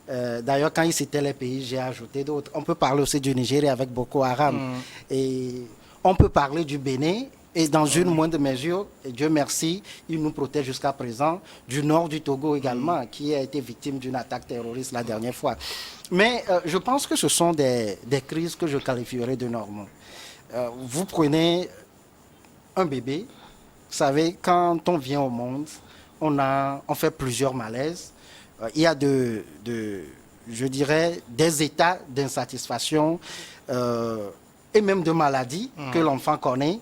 D'ailleurs, quand il citait les pays, j'ai ajouté d'autres. On peut parler aussi du Nigeria avec Boko Haram. Et on peut parler du Bénin. Et dans une moindre mesure, et Dieu merci, il nous protège jusqu'à présent, du nord du Togo également, qui a été victime d'une attaque terroriste la dernière fois. Mais je pense que ce sont des crises que je qualifierais de normaux. Vous prenez un bébé, vous savez, quand on vient au monde, on fait plusieurs malaises. Il y a je dirais, des états d'insatisfaction et même de maladies que l'enfant connaît.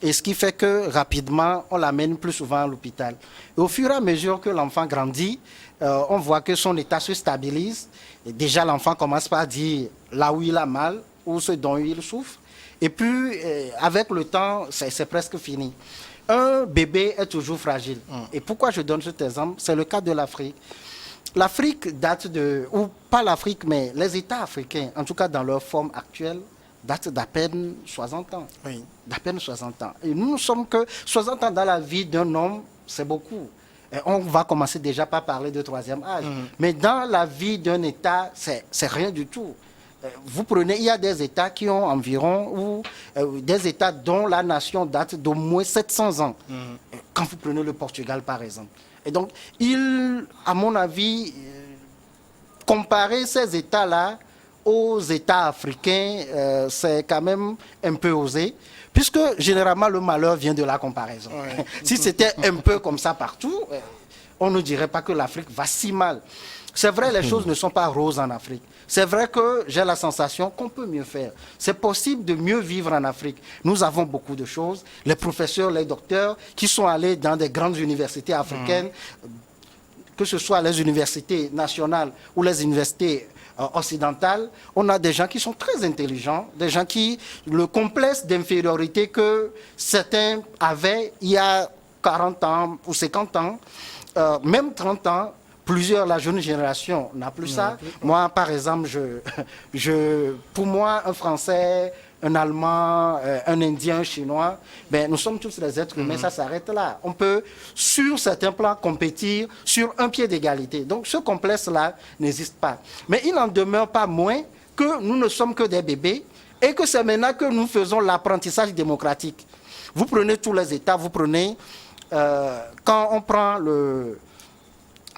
Et ce qui fait que rapidement, on l'amène plus souvent à l'hôpital. Et au fur et à mesure que l'enfant grandit, on voit que son état se stabilise. Et déjà, l'enfant commence par dire là où il a mal ou ce dont il souffre. Et puis, avec le temps, c'est presque fini. Un bébé est toujours fragile. Et pourquoi je donne cet exemple? C'est le cas de l'Afrique. L'Afrique date ou pas l'Afrique, mais les États africains, en tout cas dans leur forme actuelle, date d'à peine 60 ans. Oui. D'à peine 60 ans. Et nous ne sommes que 60 ans dans la vie d'un homme, c'est beaucoup. Et on va commencer déjà par parler de troisième âge. Mais dans la vie d'un État, c'est rien du tout. Vous prenez, il y a des États qui ont environ, des États dont la nation date d'au moins 700 ans. Quand vous prenez le Portugal, par exemple. Et donc, à mon avis, comparer ces États-là aux États africains, c'est quand même un peu osé, puisque généralement le malheur vient de la comparaison. Si c'était un peu comme ça partout, on ne dirait pas que l'Afrique va si mal. C'est vrai, les choses ne sont pas roses en Afrique. C'est vrai que j'ai la sensation qu'on peut mieux faire. C'est possible de mieux vivre en Afrique. Nous avons beaucoup de choses. Les professeurs, les docteurs qui sont allés dans des grandes universités africaines, que ce soit les universités nationales ou les universités occidentales, on a des gens qui sont très intelligents, des gens qui, le complexe d'infériorité que certains avaient il y a 40 ans ou 50 ans, même 30 ans, la jeune génération n'a plus ça. Moi, par exemple, pour moi, un Français, un Allemand, un Indien, un Chinois, ben, nous sommes tous des êtres humains, ça s'arrête là. On peut, sur certains plans, compétir sur un pied d'égalité. Donc, ce complexe-là n'existe pas. Mais il n'en demeure pas moins que nous ne sommes que des bébés et que c'est maintenant que nous faisons l'apprentissage démocratique. Vous prenez tous les États, vous prenez, quand on prend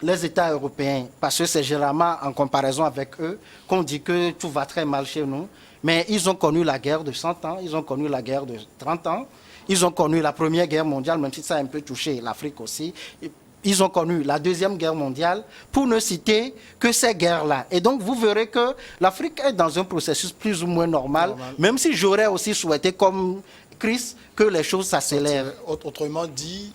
les États européens, parce que c'est généralement en comparaison avec eux qu'on dit que tout va très mal chez nous, mais ils ont connu la guerre de 100 ans, ils ont connu la guerre de 30 ans, ils ont connu la Première Guerre mondiale, même si ça a un peu touché l'Afrique aussi, ils ont connu la Deuxième Guerre mondiale, pour ne citer que ces guerres-là. Et donc, vous verrez que l'Afrique est dans un processus plus ou moins normal. Même si j'aurais aussi souhaité, comme Chris, que les choses s'accélèrent. Autrement dit,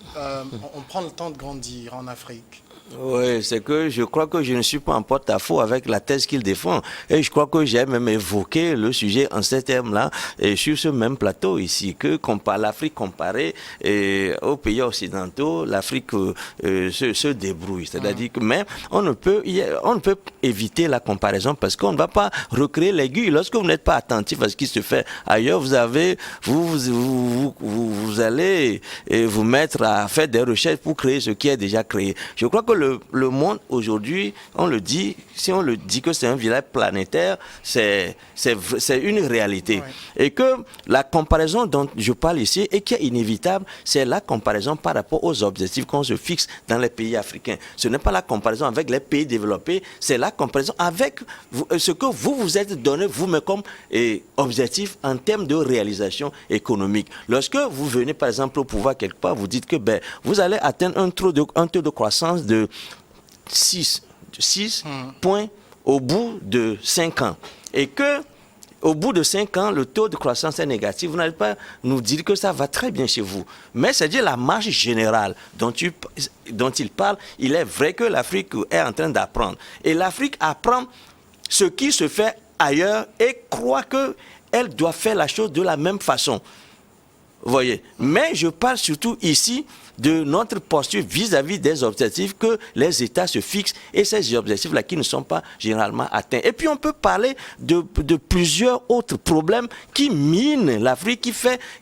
on prend le temps de grandir en Afrique. Oui, c'est que je crois que je ne suis pas en porte-à-faux avec la thèse qu'il défend. Et je crois que j'ai même évoqué le sujet en ces termes-là, et sur ce même plateau ici, que l'Afrique comparée aux pays occidentaux, l'Afrique se débrouille. C'est-à-dire que même on ne peut éviter la comparaison parce qu'on ne va pas recréer l'aiguille. Lorsque vous n'êtes pas attentif à ce qui se fait ailleurs, vous allez vous mettre à faire des recherches pour créer ce qui est déjà créé. Je crois que le monde aujourd'hui, on le dit, si on le dit que c'est un village planétaire, c'est une réalité. Ouais. Et que la comparaison dont je parle ici et qui est inévitable, c'est la comparaison par rapport aux objectifs qu'on se fixe dans les pays africains. Ce n'est pas la comparaison avec les pays développés, c'est la comparaison avec ce que vous êtes donné vous-même comme objectif en termes de réalisation économique. Lorsque vous venez par exemple au pouvoir quelque part, vous dites que vous allez atteindre un taux de croissance de 6 points au bout de 5 ans. Et que au bout de 5 ans, le taux de croissance est négatif. Vous n'allez pas nous dire que ça va très bien chez vous. Mais c'est-à-dire la marge générale dont il parle, il est vrai que l'Afrique est en train d'apprendre. Et l'Afrique apprend ce qui se fait ailleurs et croit qu'elle doit faire la chose de la même façon. Vous voyez. Mais je parle surtout ici de notre posture vis-à-vis des objectifs que les États se fixent et ces objectifs-là qui ne sont pas généralement atteints. Et puis on peut parler de plusieurs autres problèmes qui minent l'Afrique,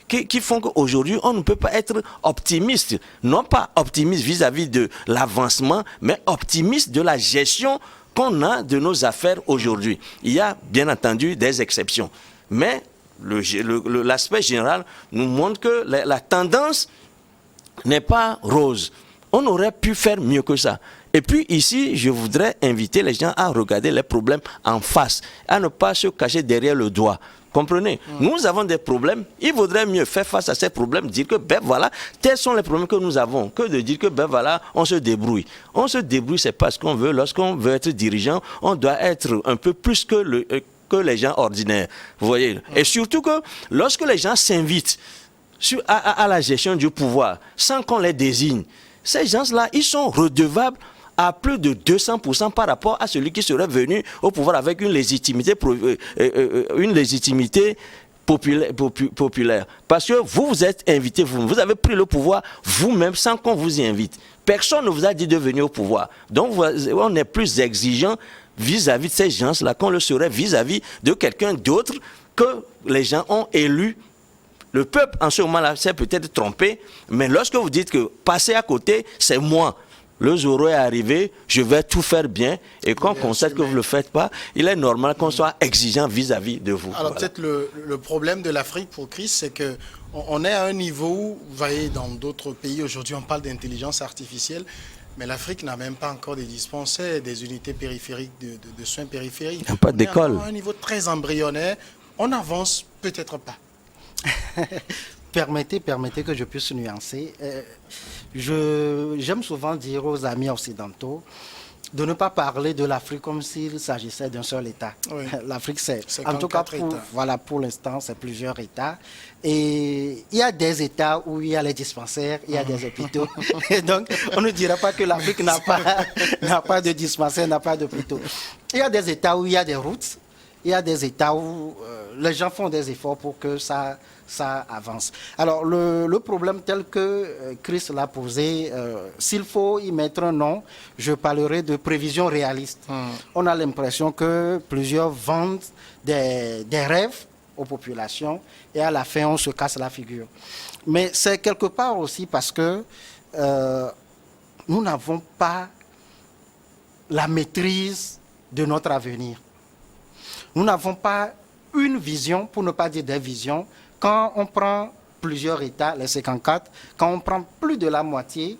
qui font qu'aujourd'hui on ne peut pas être optimiste. Non pas optimiste vis-à-vis de l'avancement, mais optimiste de la gestion qu'on a de nos affaires aujourd'hui. Il y a bien entendu des exceptions. Mais l'aspect général nous montre que la tendance n'est pas rose. On aurait pu faire mieux que ça. Et puis ici, je voudrais inviter les gens à regarder les problèmes en face, à ne pas se cacher derrière le doigt. Comprenez? Nous avons des problèmes. Il vaudrait mieux faire face à ces problèmes, dire que voilà, tels sont les problèmes que nous avons, que de dire que voilà, on se débrouille. On se débrouille, c'est parce qu'on veut. Lorsqu'on veut être dirigeant, on doit être un peu plus que les gens ordinaires. Vous voyez? Et surtout que lorsque les gens s'invitent à la gestion du pouvoir, sans qu'on les désigne, ces gens-là, ils sont redevables à plus de 200% par rapport à celui qui serait venu au pouvoir avec une légitimité populaire. Parce que vous êtes invité, vous avez pris le pouvoir vous-même sans qu'on vous y invite. Personne ne vous a dit de venir au pouvoir. Donc on est plus exigeant vis-à-vis de ces gens-là qu'on le serait vis-à-vis de quelqu'un d'autre que les gens ont élu. Le peuple, en ce moment-là, s'est peut-être trompé, mais lorsque vous dites que passer à côté, c'est moi. Le Zoro est arrivé, je vais tout faire bien, et quand on constate que vous ne le faites pas, il est normal qu'on soit exigeant vis-à-vis de vous. Alors peut-être le problème de l'Afrique pour Chris, c'est qu'on est à un niveau où, vous voyez, dans d'autres pays, aujourd'hui on parle d'intelligence artificielle, mais l'Afrique n'a même pas encore des dispensaires, des unités périphériques de soins périphériques. Il n'y a pas d'école. On est à un niveau très embryonnaire, on avance peut-être pas. Permettez que je puisse nuancer. J'aime souvent dire aux amis occidentaux de ne pas parler de l'Afrique comme s'il s'agissait d'un seul État. Oui. L'Afrique, c'est, en 54 tout cas, États. voilà, pour l'instant, c'est plusieurs États. Et il y a des États où il y a les dispensaires, il y a des hôpitaux. Et donc, on ne dira pas que l'Afrique n'a pas de dispensaires, n'a pas d'hôpitaux. Il y a des États où il y a des routes. Il y a des États où les gens font des efforts pour que ça avance. Alors, le problème tel que Chris l'a posé, s'il faut y mettre un nom, je parlerai de prévision réaliste. On a l'impression que plusieurs vendent des rêves aux populations et à la fin, on se casse la figure. Mais c'est quelque part aussi parce que nous n'avons pas la maîtrise de notre avenir. Nous n'avons pas une vision, pour ne pas dire des visions. Quand on prend plusieurs États, les 54, quand on prend plus de la moitié,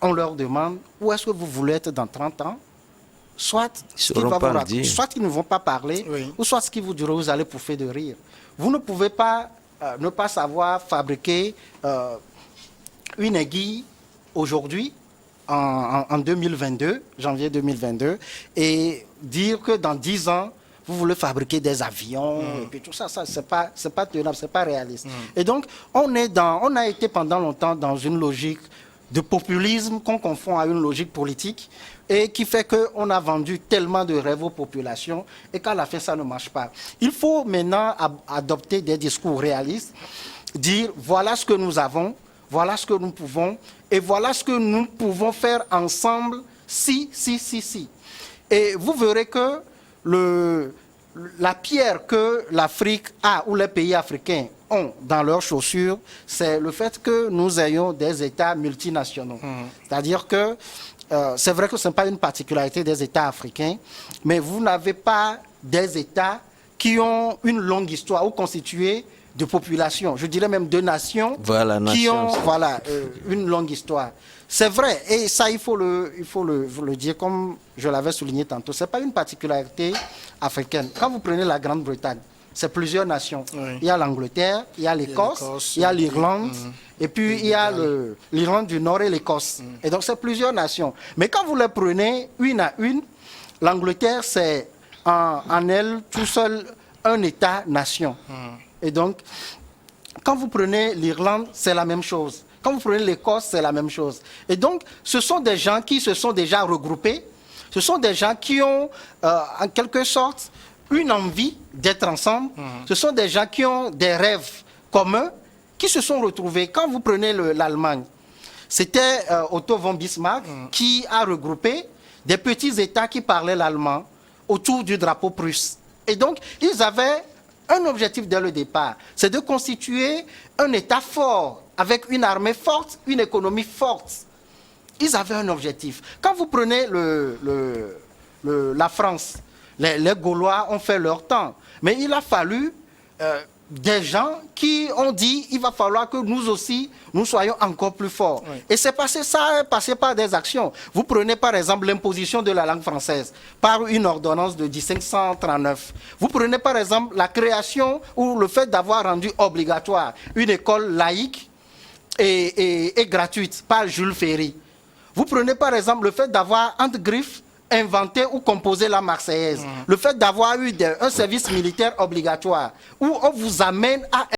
on leur demande où est-ce que vous voulez être dans 30 ans. Soit ils ne vont pas parler, oui. ou soit ce qu'ils vous diront, vous allez pouffer de rire. Vous ne pouvez pas ne pas savoir fabriquer une aiguille aujourd'hui, en 2022, janvier 2022, et dire que dans 10 ans, vous voulez fabriquer des avions, et puis tout ça, c'est pas tenable, c'est pas réaliste. Et donc, on a été pendant longtemps dans une logique de populisme qu'on confond à une logique politique et qui fait qu'on a vendu tellement de rêves aux populations et qu'à la fin, ça ne marche pas. Il faut maintenant adopter des discours réalistes, dire voilà ce que nous avons, voilà ce que nous pouvons et voilà ce que nous pouvons faire ensemble si. Et vous verrez que la pierre que l'Afrique a ou les pays africains ont dans leurs chaussures, c'est le fait que nous ayons des États multinationaux. C'est-à-dire que c'est vrai que ce n'est pas une particularité des États africains, mais vous n'avez pas des États qui ont une longue histoire ou constitués de populations, je dirais même de nations, qui ont une longue histoire. C'est vrai, et ça il faut le dire, comme je l'avais souligné tantôt, ce n'est pas une particularité africaine. Quand vous prenez la Grande-Bretagne, c'est plusieurs nations. Oui. Il y a l'Angleterre, il y a l'Écosse, il y a l'Irlande, et puis il y a l'Irlande du Nord et l'Écosse. Et donc c'est plusieurs nations. Mais quand vous les prenez une à une, l'Angleterre c'est en elle tout seul un État-nation. Et donc, quand vous prenez l'Irlande, c'est la même chose. Quand vous prenez l'Écosse, c'est la même chose. Et donc, ce sont des gens qui se sont déjà regroupés. Ce sont des gens qui ont, en quelque sorte, une envie d'être ensemble. Ce sont des gens qui ont des rêves communs, qui se sont retrouvés. Quand vous prenez l'Allemagne, c'était Otto von Bismarck qui a regroupé des petits États qui parlaient l'allemand autour du drapeau prusse. Et donc, ils avaient un objectif dès le départ, c'est de constituer un État fort, avec une armée forte, une économie forte. Ils avaient un objectif. Quand vous prenez la France, les Gaulois ont fait leur temps. Mais il a fallu des gens qui ont dit il va falloir que nous aussi, nous soyons encore plus forts. Oui. Et ça est passé par des actions. Vous prenez par exemple l'imposition de la langue française par une ordonnance de 1539. Vous prenez par exemple la création ou le fait d'avoir rendu obligatoire une école laïque et gratuite par Jules Ferry. Vous prenez par exemple le fait d'avoir entre griffes inventé ou composé la Marseillaise. Le fait d'avoir eu un service militaire obligatoire où on vous amène à